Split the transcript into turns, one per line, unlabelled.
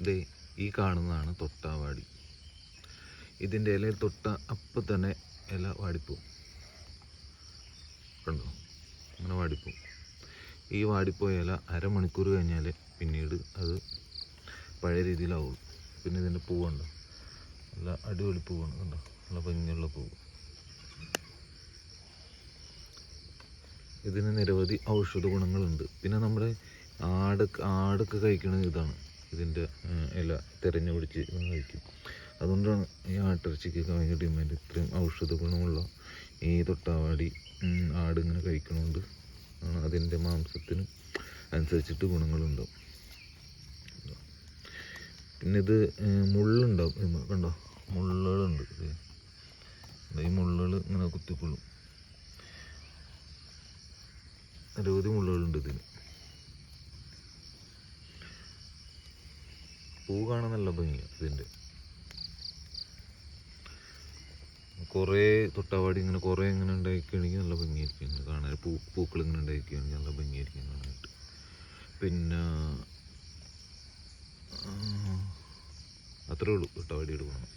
ഇത് ഈ കാണുന്നതാണ് തൊട്ടാവാടി. ഇതിൻ്റെ ഇലയിൽ തൊട്ട അപ്പം തന്നെ ഇല വാടിപ്പോവും. കണ്ടോ, അങ്ങനെ വാടിപ്പോവും. ഈ വാടിപ്പോയ ഇല അരമണിക്കൂർ കഴിഞ്ഞാൽ പിന്നീട് അത് പഴയ രീതിയിലാവുള്ളൂ. പിന്നെ ഇതിൻ്റെ പൂവുണ്ടോ, നല്ല അടിപൊളി പൂവാണ്. കണ്ടോ, നല്ല ഭംഗിയുള്ള പൂവ്. ഇതിന് നിരവധി ഔഷധ ഗുണങ്ങളുണ്ട്. പിന്നെ നമ്മുടെ ആടൊക്കെ കഴിക്കുന്നത് ഇതാണ്. ഇതിൻ്റെ ഇല തിരഞ്ഞു പിടിച്ച് കഴിക്കും. അതുകൊണ്ടാണ് ഈ ആട്ടിറച്ചിക്കൊക്കെ ഭയങ്കര ഡിമാൻഡ്. ഇത്രയും ഔഷധ ഗുണമുള്ള ഈ തൊട്ടാവാടി ആട് ഇങ്ങനെ കഴിക്കണോണ്ട് അതിൻ്റെ മാംസത്തിന് അനുസരിച്ചിട്ട് ഗുണങ്ങളുണ്ടാവും. പിന്നെ ഇത് മുള്ളുണ്ടാവും. കണ്ടോ, മുള്ളുകളുണ്ട്. ഈ മുള്ളുകൾ ഇങ്ങനെ കുത്തിക്കൊള്ളും. നിരവധി മുള്ളുകളുണ്ട് ഇതിന്. പൂ കാണാൻ നല്ല ഭംഗിയാണ് ഇതിൻ്റെ. കുറേ തൊട്ടാവാടി ഇങ്ങനെ കുറേ ഇങ്ങനെ ഉണ്ടായിരിക്കുകയാണെങ്കിൽ നല്ല ഭംഗിയായിരിക്കും ഇങ്ങനെ കാണാൻ. പൂക്കൾ ഇങ്ങനെ ഉണ്ടായിരിക്കുകയാണെങ്കിൽ നല്ല ഭംഗിയായിരിക്കും കാണാനായിട്ട്. പിന്നെ അത്രേ ഉള്ളൂ തൊട്ടാവാടിയുടെ ഗുണം.